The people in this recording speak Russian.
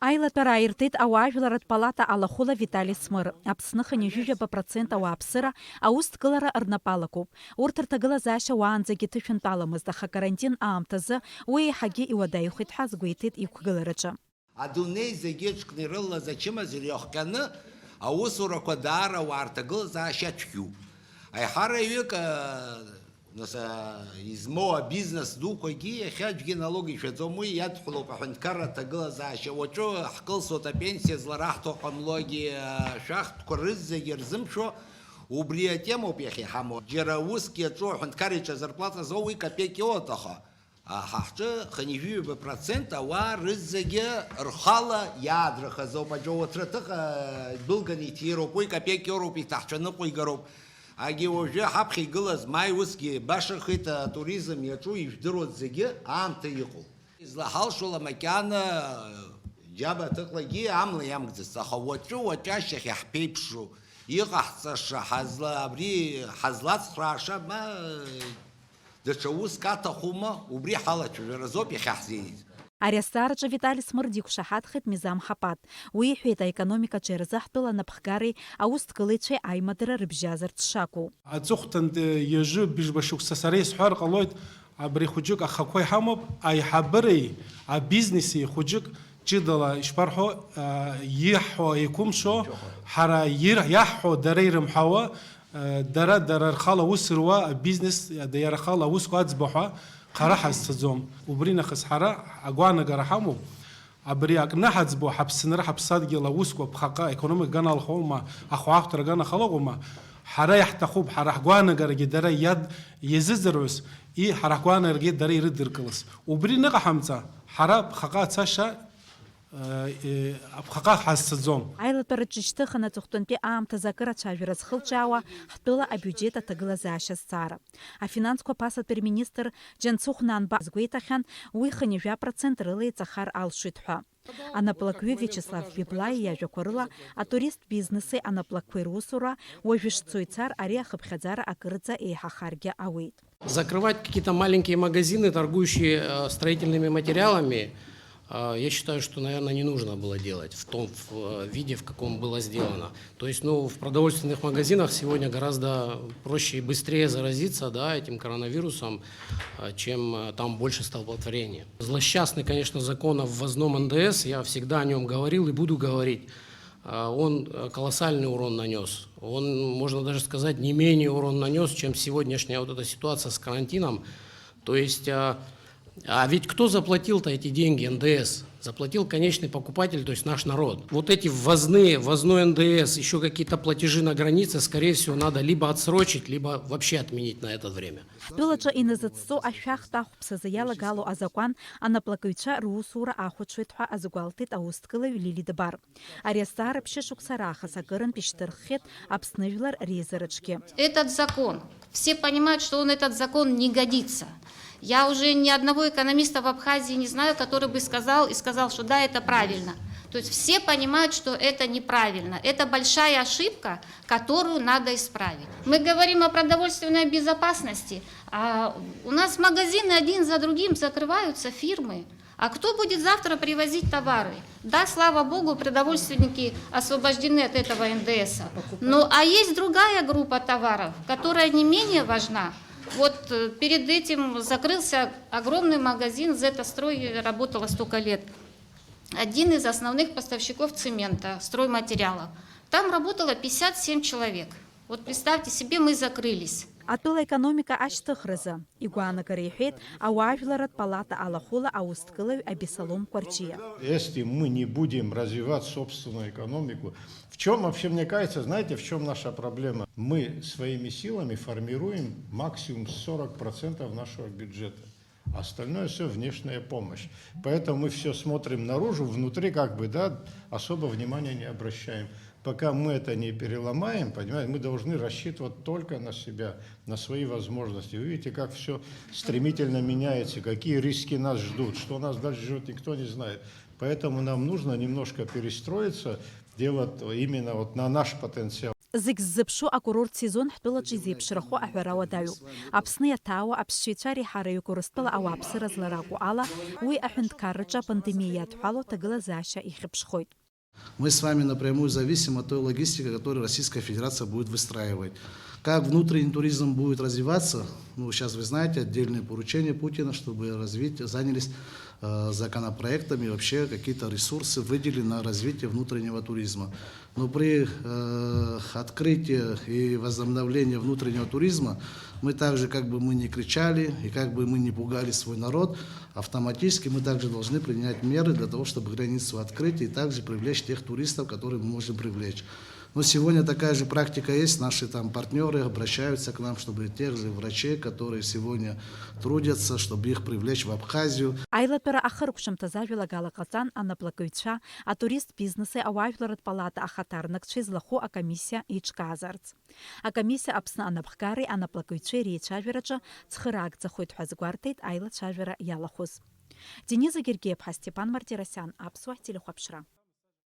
Аилатәара аиртит ауаажәларатә палата алахәыла Витали Смыр. Аԥсны хынҩажәижәаба процент ауааԥсыра аусҭгылара рнапалакуп. Урҭ рҭагылазаашьа уаанӡагьы ҭышәынтәаламызт, аха карантин аамҭазы уи еиҳагьы иуадаҩхеит ҳәа азгәеиҭеит иқәгылараҿы. Адунеи зегьы ҽкны ирылаз ачымазара иахҟьаны аусурақәа даара ауаа рҭагылазаашьа цәгьоуп. Аиҳараҩык измоу абизнес дуқәагьы иахьа аӡәгьы налог ишәаӡом, уи иадхәылоуп аҳәынҭқарра аҭагылазаашьа. Уаҵәы ҳкылсуеит апенсиа злараҳҭо ҟамлогьы ашәахтәқәа рызегьы рзымшәо убри атемоуп иахьа иҳамоу. Џьара уск иаҿу аҳәынҭқар иҿы азарплата зоуа уи копеик иоуит, аха ҳаҳҿы хынҩажәижәаба процент ауаа рызегьы рхала иаадрахазоуп. Аџьауаҭраҭыҟа дәылганы иҭироуп, уи копеик иоуроуп, иҭаҳҿаныҟәо игароуп. Аги уажәы ҳаԥхьа игылаз маи усгьы башахеит атуризм иаҿу ижәдыруаз зегьы аамҭа иҟоуп. Излаҳалшола макьана џьаба ҭыҟлагьы амла иамгӡац, аха уаҵәы ашьҭахь иаҳԥеиԥшу иҟаҳҵаша абри ҳазлацхрааша даҽа уск аҭахума, убри ҳалацәажәаразоуп иахьаҳзеиз. Ари азҵаараҿы Витали Смыр диқәшаҳаҭхеит Мизам Ҳапат. Уи иҳәеит аекономикаҿы ирзаҳтәыла анапхгареи аусҭгылаҩцәеи аимадара рыбжьазарц шакәу. Аҵыхәтәантәи ҩажәи быжьба шықәса сара исҳәар ҟалоит, абри хәыҷык ахақәа иҳамоуп, аиҳабыреи абизнеси хәыҷык ҷыдала ишԥарҳәо, иаҳҳәо еиқәымшәо, ҳара иаҳҳәо дара ирымҳәауа, дара рхала аус руа абизнес иара ахала аусқәа аӡбахә ҳәа ҟара ҳазцаӡом. Убри нахыс ҳара агәаанагара ҳамоуп, абри акны ҳаӡбо ҳаԥсынра ҳаԥсадгьыл аусқәа ԥхаҟа економика ганалхоума, ахәаахәҭра ганахалоума, ҳара иаҳҭахуп, ҳара ҳгәаанагарагьы дара иазыӡырҩыз, ҳара ҳгәаанагарагьы дара ирыдыркылаз. Убри ныҟаҳамҵа ҳара ԥхаҟа ацашьа ԥхаҟа ҳазцаӡом. Аилатәараҿы ишьҭыхын аҵыхәтәантәи аамҭазы акыр ацәажәара зхылҿиаауа ҳтәыла абиуџьет аҭагылазаашьа азҵаара. Афинансқәа ԥасатәи рминистр Џьансыхә Нанба азгәеиҭахьан, уи хынҩажәа процент рыла иҵахар алшоит ҳәа. Анаплакҩы Виачеслав Библаи иажәақәа рыла атурист бизнеси анаплакқәеи русура уажәы шцо ицар ари ахыԥхьаӡара акырӡа еиҳахаргьы ауеит. Закрывать какие-то маленькие магазины, торгующие строительными материалами, я считаю, что, наверное, не нужно было делать в том виде, в каком было сделано. То есть, в продовольственных магазинах сегодня гораздо проще и быстрее заразиться, этим коронавирусом, чем там больше столпотворения. Злосчастный, конечно, закон о ввозном НДС, я всегда о нем говорил и буду говорить. Он колоссальный урон нанес. Он, можно даже сказать, не менее урон нанес, чем сегодняшняя вот эта ситуация с карантином. То есть... А ведь кто заплатил-то эти деньги, НДС? Заплатил конечный покупатель, то есть наш народ. Вот эти ввозной НДС, еще какие-то платежи на границе, скорее всего, надо либо отсрочить, либо вообще отменить на это время. Ҳтәылаҿы иназыҵҵо ашәахтә ахәԥсазы иалагало азакәан анаплакыҩцәа русура ахәаҽуеит ҳәа азгәалҭеит аусҭгылаҩ Лили Дбар. Ари азҵаара ԥшьышықәса раахыс акырынтә ишьҭырххеит Аԥсны жәлар реизараҿгьы. Этот закон, все понимают, что этот закон не годится. Я уже ни одного экономиста в Абхазии не знаю, который бы сказал, что да, это правильно. То есть все понимают, что это неправильно. Это большая ошибка, которую надо исправить. Мы говорим о продовольственной безопасности, а у нас магазины один за другим закрываются, фирмы. А кто будет завтра привозить товары? Да, слава богу, продовольственники освобождены от этого НДС. А есть другая группа товаров, которая не менее важна. Вот перед этим закрылся огромный магазин, Зетастрой работала столько лет. Один из основных поставщиков цемента, стройматериалов. Там работало 57 человек. Вот представьте себе, мы закрылись. Атәыла економика ашьҭыхразы игәаанагара иҳәеит ауаажәларатә палата алахәыла аусҭгылаҩ Абисалом Кәарҷиа. Если мы не будем развивать собственную экономику, в чем вообще, мне кажется, знаете, в чем наша проблема? Мы своими силами формируем максимум 40% нашего бюджета. Остальное все внешняя помощь. Поэтому мы все смотрим наружу, внутри особо внимания не обращаем. Пока мы это не переломаем, понимаете, мы должны рассчитывать только на себя, на свои возможности. Вы видите, как все стремительно меняется, какие риски нас ждут, что нас дальше ждет, никто не знает. Поэтому нам нужно немножко перестроиться, делать именно на наш потенциал. Зыг ззыԥшу акурорт сезон ҳтәылаҿы изеиԥшрахо аҳәара уадаҩуп. Аԥсны иаҭаауа аԥсшьаҩцәа реиҳараҩык Урыстәыла ауааԥсыра зларакәу ала, уи аҳәынҭқарраҿы апандемиа иадҳәало аҭагылазаашьа ихьыԥшхоит. Мы с вами напрямую зависим от той логистики, которую Российская Федерация будет выстраивать. Как внутренний туризм будет развиваться, сейчас вы знаете, отдельные поручения Путина, чтобы занялись законопроектами, вообще какие-то ресурсы выделили на развитие внутреннего туризма. Но при открытии и возобновлении внутреннего туризма мы также, как бы мы ни кричали и как бы мы не пугали свой народ, автоматически мы также должны принять меры для того, чтобы границу открыть и также привлечь тех туристов, которые мы можем привлечь. Но сегодня такая же практика есть, наши там партнеры обращаются к нам, чтобы тех же врачей, которые сегодня трудятся, чтобы их привлечь в Абхазию. Аилатәара ахыркәшамҭаз ажәалагала ҟаҵан анаплакыҩцәа, атурист бизнеси ауаажәларратә палата ахаҭарнакцәа излахәу акомиссиа еиҿкаазарц. Акомиссиа Аԥсны анаԥхгареи анаплакыҩцәеи реицәажәараҿы цхыраагӡахоит ҳәа згәарҭеит аилацәажәара иалахәыз. Дениза Гергиев-ҳа, Степан Мартиросян, Аԥсуа телехәаԥшра.